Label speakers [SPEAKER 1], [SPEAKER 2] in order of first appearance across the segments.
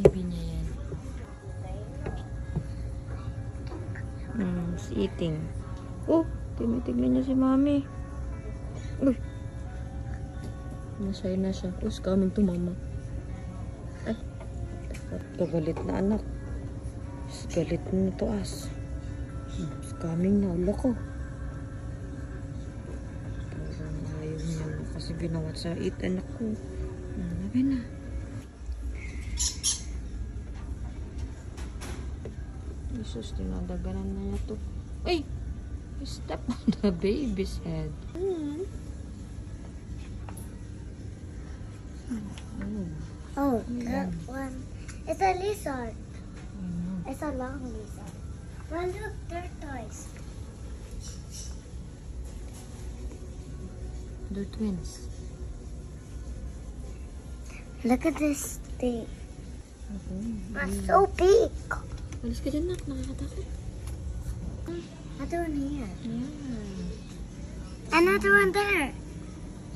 [SPEAKER 1] baby niya yan. It's eating. Oh, tinitignan niya si mami. Uy. Nasa'yo na siya. Oh, it's coming to mama. Ay. Kagalit na anak. Galit na to as. It's coming na. Loko. Parang ayaw niya na kasi binawat sa anak ko. Nabi na. Jesus, tinadaganan na niya to. Ay! Step on the baby's head.
[SPEAKER 2] Oh, that one. It's a lizard. It's a long lizard. Well, look, tortoise.
[SPEAKER 1] They're twins.
[SPEAKER 2] Look at this thing. It's so big.
[SPEAKER 1] Alis ka dyan, nak. Nakakatakot.
[SPEAKER 2] Another one here.
[SPEAKER 1] Yeah.
[SPEAKER 2] Another one there.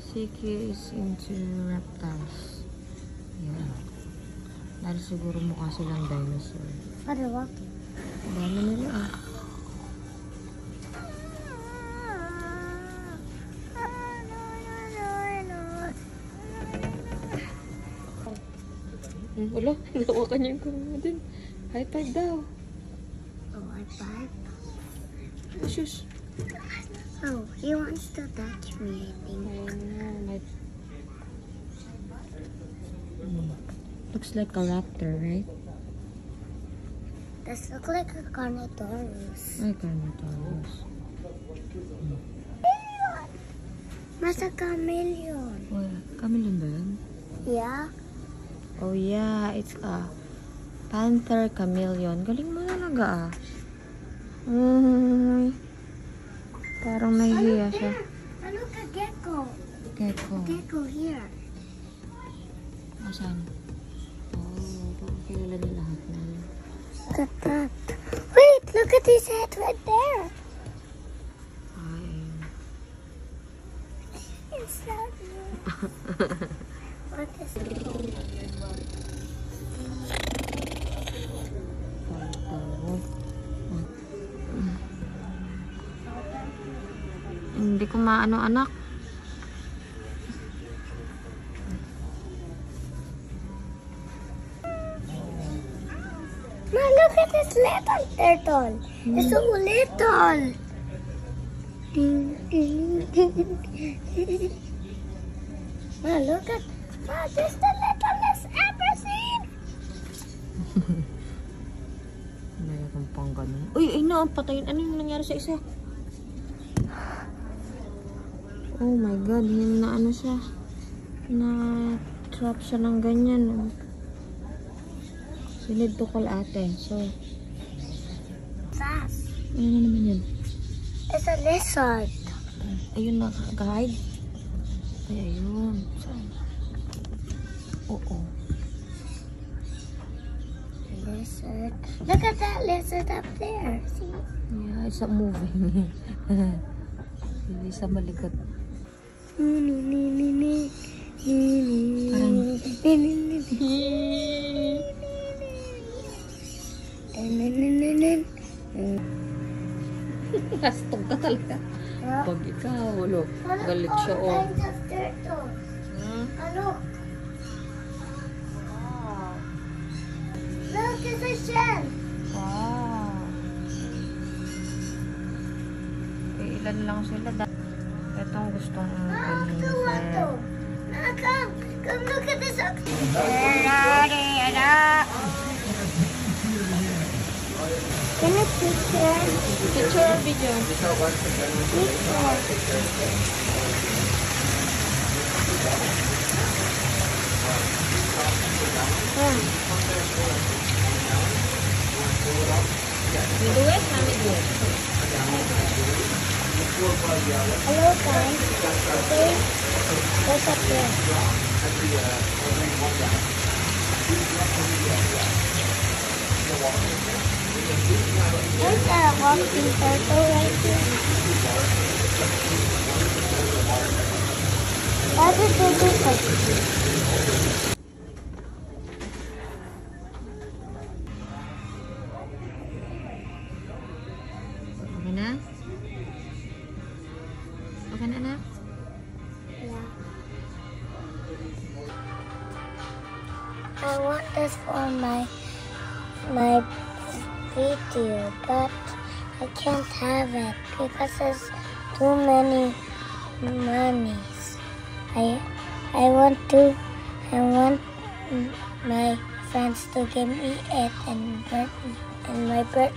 [SPEAKER 1] Siki is into reptiles. Yeah. Dahil siguro mukha silang dinosaur.
[SPEAKER 2] Oh, they're walking.
[SPEAKER 1] Dami nila ah. Wala, nawakan niya yung kumama din. High five daw.
[SPEAKER 2] Oh, high five.
[SPEAKER 1] Shush.
[SPEAKER 2] Oh, he wants to touch me, I think.
[SPEAKER 1] Looks like a raptor, right?
[SPEAKER 2] This looks like a Carnotaurus.
[SPEAKER 1] Ay, Carnotaurus.
[SPEAKER 2] Mas a chameleon.
[SPEAKER 1] Oh, chameleon ba yan?
[SPEAKER 2] Yeah.
[SPEAKER 1] Oh yeah, it's a panther chameleon. Galing mo talaga ah. Parang nahihiya siya.
[SPEAKER 2] And look at gecko.
[SPEAKER 1] Gecko.
[SPEAKER 2] Gecko here.
[SPEAKER 1] Asan? Oh, parang kilala niya lahat na.
[SPEAKER 2] Look at that. Wait, look at his head right there.
[SPEAKER 1] Ay.
[SPEAKER 2] It's not me. What is it?
[SPEAKER 1] Hindi ko maano anak.
[SPEAKER 2] Ma, look at this little turtle. It's so little. Ma, look at. Ma, this is the littlest ever seen.
[SPEAKER 1] Mayroon pang ganun. Uy, ay na, patayin. Ano yung nangyari sa isa? Oh my God, na ano siya. Na-trap siya ng ganyan. We need to call ate. So,
[SPEAKER 2] Fast.
[SPEAKER 1] ano na naman yan?
[SPEAKER 2] It's a lizard.
[SPEAKER 1] Ayun na, guide. Ay, ayun. Saan? Oo.
[SPEAKER 2] Lizard. Look at that lizard up there. See?
[SPEAKER 1] Yeah, it's not moving. Hindi sa malikot. Hastog ka talaga. Pag ikaw, look, galit siya oh.
[SPEAKER 2] Kinds of turtles. Look. Look, it's a shell.
[SPEAKER 1] Wow. Eh, ilan lang sila. Itong gustong
[SPEAKER 2] Wato. Come. Come look at this. Can I picture?
[SPEAKER 1] Picture or video? We do it? Mami do it.
[SPEAKER 2] Hello, guys. Okay. What's up there? There's a walking turtle right here. What is this?
[SPEAKER 1] ka na, anak?
[SPEAKER 2] Yeah. I want this for my video, but I can't have it because there's too many monies. I want my friends to give me it and my birthday.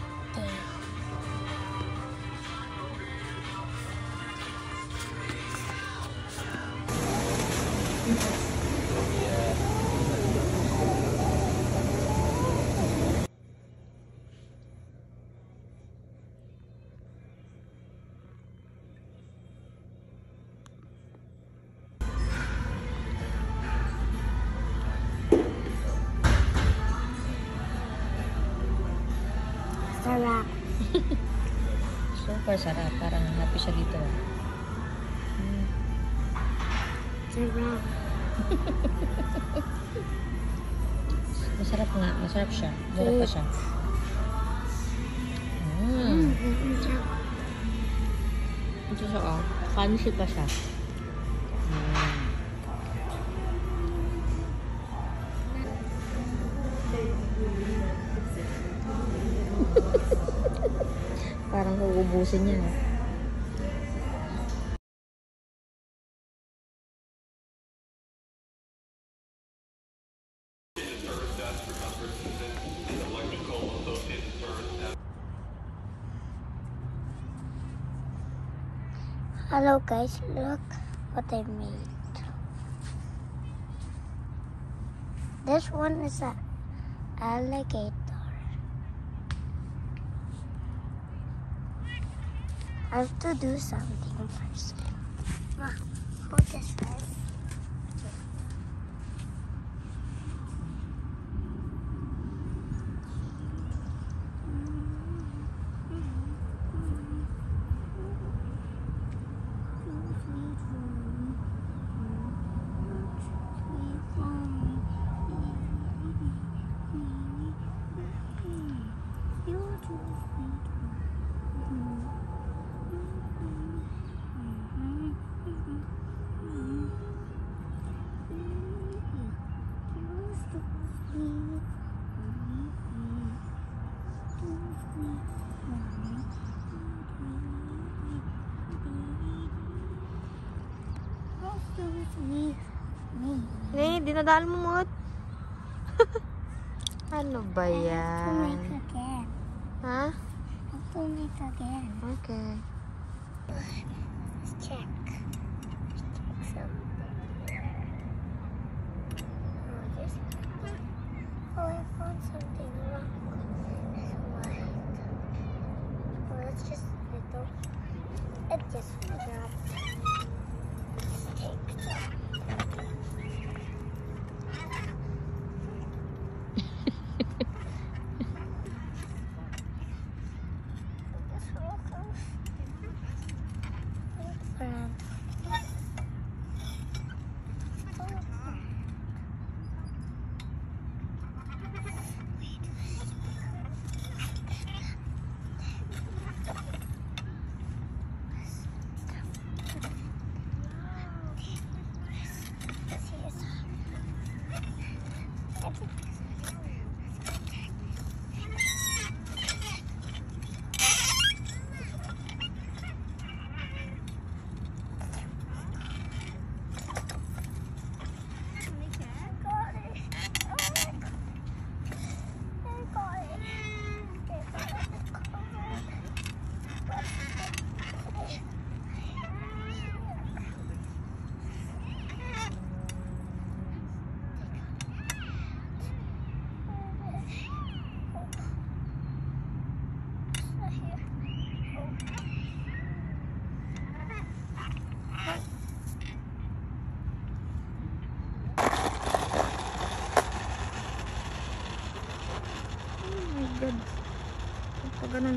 [SPEAKER 2] Sarap.
[SPEAKER 1] Super sarap. Parang happy siya dito.
[SPEAKER 2] Sarap.
[SPEAKER 1] Masarap nga. Masarap siya. Masarap pa siya. Ito siya, oh. Fancy pa siya. Parang uubusin niya.
[SPEAKER 2] Hello guys, look what I made. This one is an alligator. I have to do something first. Hold this first.
[SPEAKER 1] Eh, dinadaan mo mo. Ano ba
[SPEAKER 2] To
[SPEAKER 1] yan?
[SPEAKER 2] make again.
[SPEAKER 1] Ha?
[SPEAKER 2] To make again.
[SPEAKER 1] Okay.
[SPEAKER 2] Let's check. Oh, I found something wrong. What? Oh, it's just little. It just dropped. Let's take some.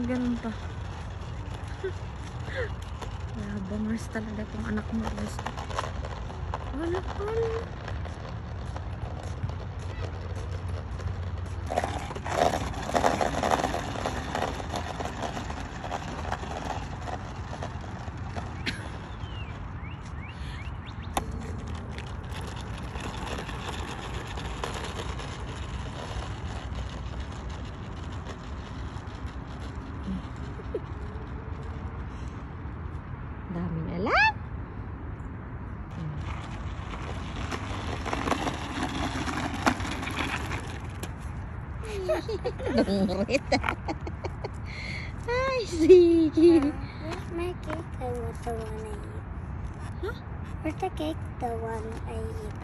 [SPEAKER 1] Ganun pa. Bombers talaga itong anak mo. Wala. Daming alam. Dumurit. Ay, sige.
[SPEAKER 2] Where's my cake? I want the one I eat.
[SPEAKER 1] Huh?
[SPEAKER 2] Where's the cake? The one I eat.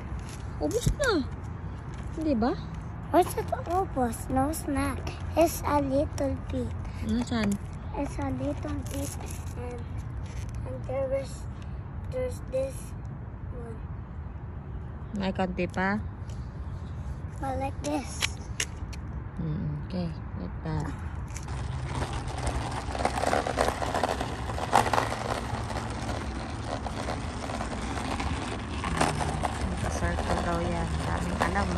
[SPEAKER 1] Ubus na. Hindi ba?
[SPEAKER 2] What's it almost? No snack. It's a little bit.
[SPEAKER 1] Nasaan?
[SPEAKER 2] It's a little bit, and there's this one.
[SPEAKER 1] May konti pa?
[SPEAKER 2] But like this.
[SPEAKER 1] Okay, like that. Circle daw yan. Daming alam.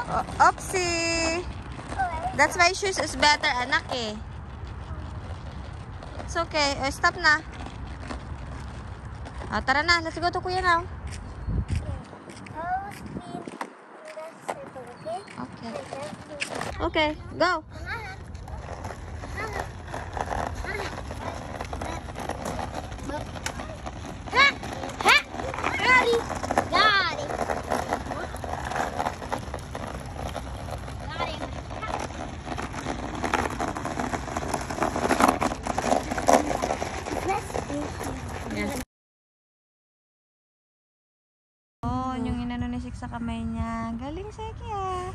[SPEAKER 1] Oh, oopsie! That's why shoes is better, anak eh. It's okay. Stop na. Tara na. Let's go to Kuya now.
[SPEAKER 2] I'll spin in that circle, okay?
[SPEAKER 1] Okay.
[SPEAKER 2] And then do-
[SPEAKER 1] Okay, go.
[SPEAKER 2] Got it.
[SPEAKER 1] Yes. Oh, yung inano ni Sik sa kamay niya. Galing, Seki ah.